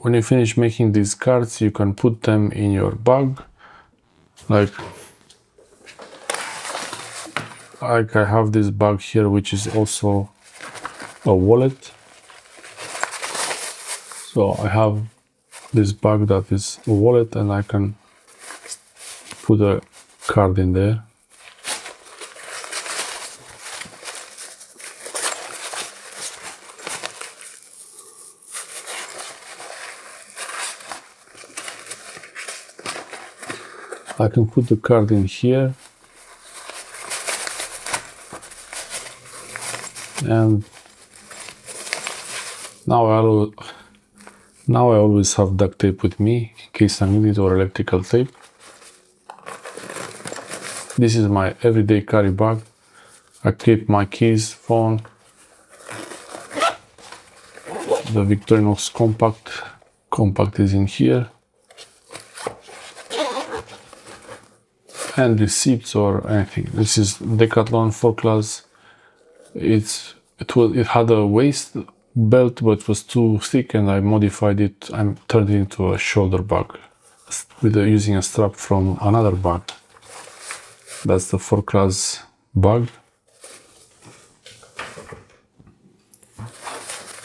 when you finish making these cards, you can put them in your bag. Like I have this bag here, which is also a wallet. So I have this bag that is a wallet, and I can put a card in there. I can put the card in here, and now I always have duct tape with me in case I need it, or electrical tape. This is my everyday carry bag. I keep my keys, phone, the Victorinox compact is in here, and receipts or anything. This is Decathlon Forclaz. It had a waist belt, but it was too thick, and I modified it. I turned it into a shoulder bag with using a strap from another bag. That's the Forclaz bag.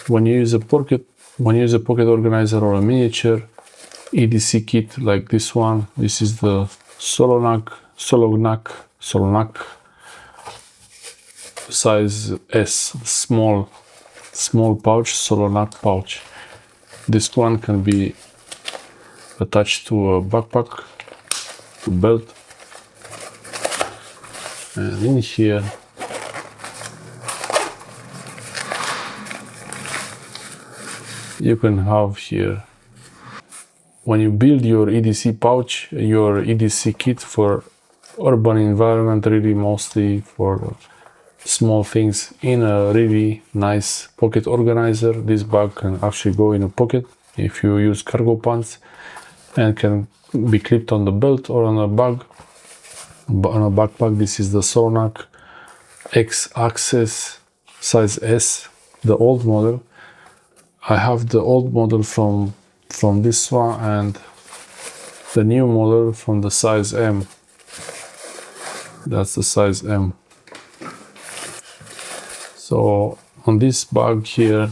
When you use a pocket organizer or a miniature EDC kit like this one, this is the Solognag size S, small pouch, Solognag pouch. This one can be attached to a backpack, to belt, and in here you can have here, when you build your EDC pouch, your EDC kit for urban environment, really mostly for small things, in a really nice pocket organizer. This bag can actually go in a pocket if you use cargo pants, and can be clipped on the belt or on a bag, on a backpack. This is the Solognag X-Access size S, the old model. I have the old model from this one, and the new model from the size M. That's the size M. So on this bag here,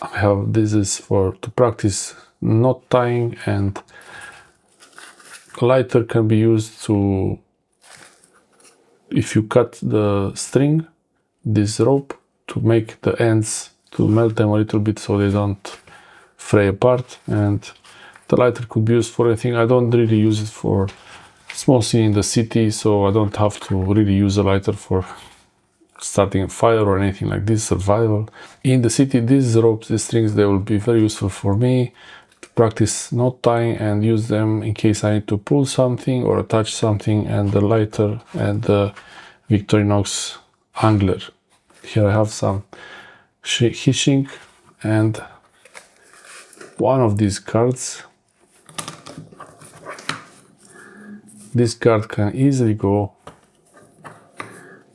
I have, this is to practice knot tying, and a lighter can be used to, if you cut the string, this rope, to make the ends, to melt them a little bit so they don't fray apart. And the lighter could be used for anything. I don't really use it for small scene in the city, so I don't have to really use a lighter for starting a fire or anything like this, survival. In the city, these ropes, these strings, they will be very useful for me to practice knot tying and use them in case I need to pull something or attach something, and the lighter and the Victorinox angler. Here I have some heat shrink and one of these cards. This card can easily go,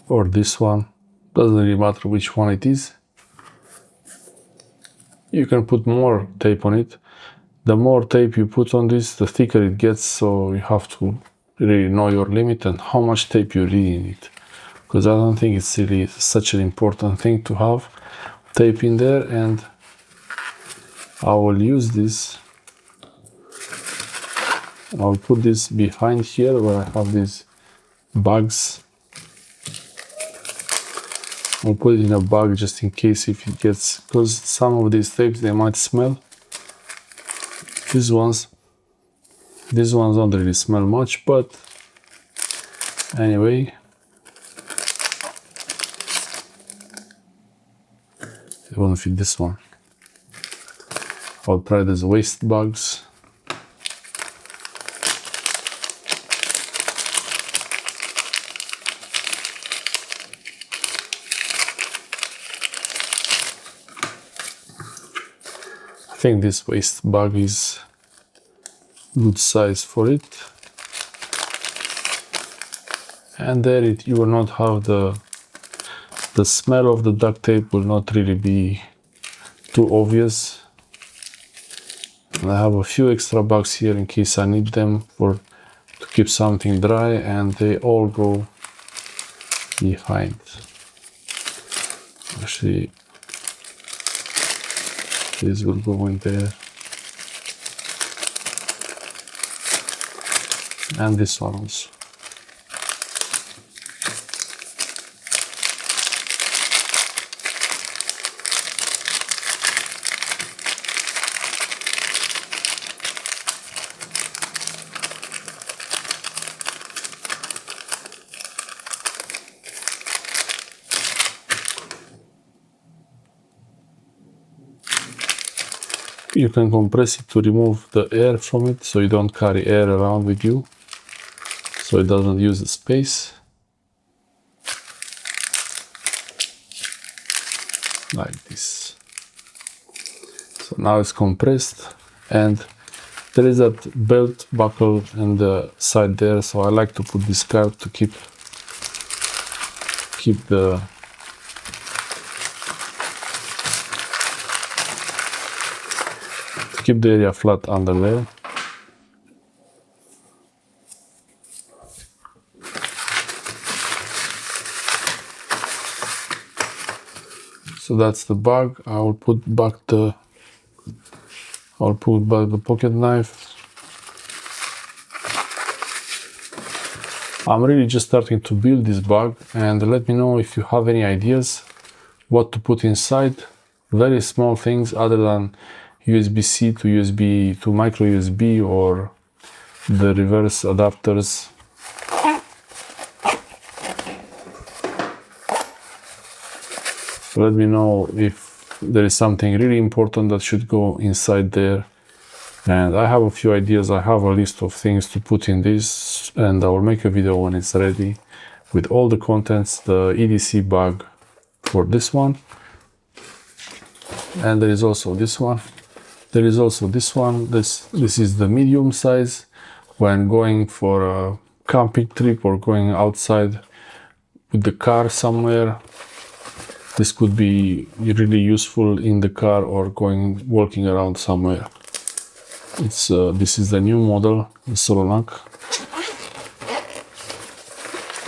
or this one, doesn't really matter which one it is. You can put more tape on it. The more tape you put on this, the thicker it gets, so you have to really know your limit and how much tape you really need. Because I don't think it's really such an important thing to have tape in there, and I will use this. I'll put this behind here where I have these bags. I'll put it in a bag just in case if it gets, because some of these tapes, they might smell. These ones don't really smell much, but anyway. I want to fit this one. I'll try these waste bags. I think this waste bag is good size for it. And there you will not have the the smell of the duct tape will not really be too obvious. And I have a few extra bags here in case I need them to keep something dry, and they all go behind. Actually, this will go in there. And this one also. You can compress it to remove the air from it, so you don't carry air around with you, so it doesn't use the space. Like this. So now it's compressed, and there is that belt buckle in the side there, so I like to put this card to keep the area flat under there. So that's the bag. I'll put back the pocket knife. I'm really just starting to build this bag, and let me know if you have any ideas what to put inside. Very small things other than USB-C to USB to micro USB or the reverse adapters. Let me know if there is something really important that should go inside there. And I have a few ideas. I have a list of things to put in this, and I will make a video when it's ready with all the contents, the EDC bag for this one. And there is also this one. There is also this one. This is the medium size. When going for a camping trip or going outside with the car somewhere, this could be really useful in the car or walking around somewhere. This is the new model, the Solognag.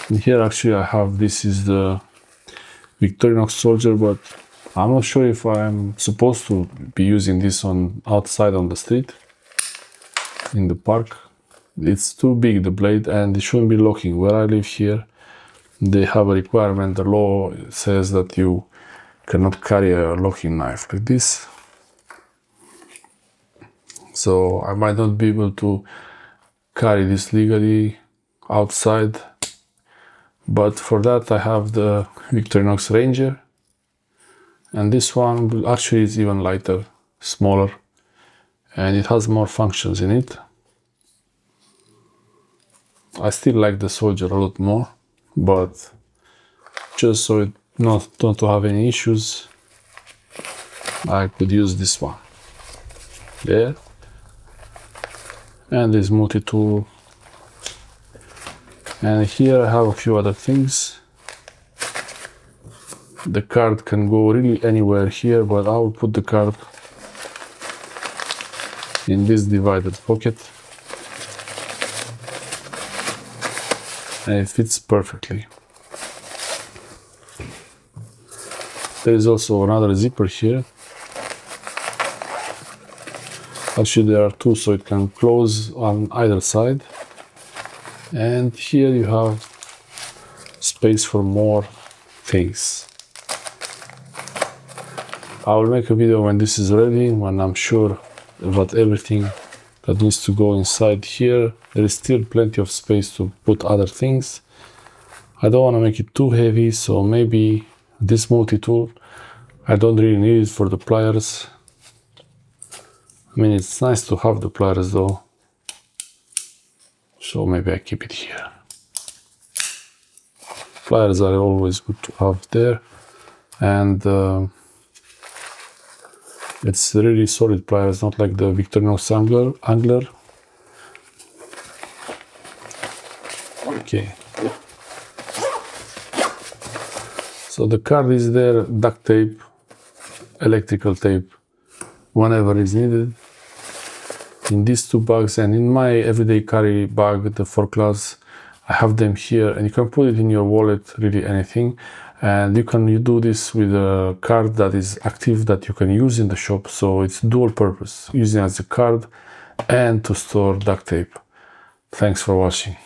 And here actually I have, this is the Victorinox Soldier, but I'm not sure if I'm supposed to be using this outside on the street, in the park. It's too big, the blade, and it shouldn't be locking. Where I live here, they have a requirement. The law says that you cannot carry a locking knife like this. So I might not be able to carry this legally outside. But for that I have the Victorinox Ranger. And this one actually is even lighter, smaller, and it has more functions in it. I still like the Soldier a lot more, but just so not to have any issues, I could use this one there. And this multi-tool. And here I have a few other things. The card can go really anywhere here, but I will put the card in this divided pocket. And it fits perfectly. There is also another zipper here. Actually there are two, so it can close on either side. And here you have space for more things. I will make a video when this is ready, when I'm sure about everything that needs to go inside here. There is still plenty of space to put other things. I don't want to make it too heavy, so maybe this multi-tool, I don't really need it for the pliers. I mean, it's nice to have the pliers though, so maybe I keep it here. Pliers are always good to have there, and it's really solid pliers, not like the Victorinox Angler. Okay. So the card is there, duct tape, electrical tape, whenever is needed. In these two bags, and in my everyday carry bag, the Forclaz, I have them here, and you can put it in your wallet, really anything. And you do this with a card that is active that you can use in the shop, so it's dual purpose, using as a card and to store duct tape. Thanks for watching.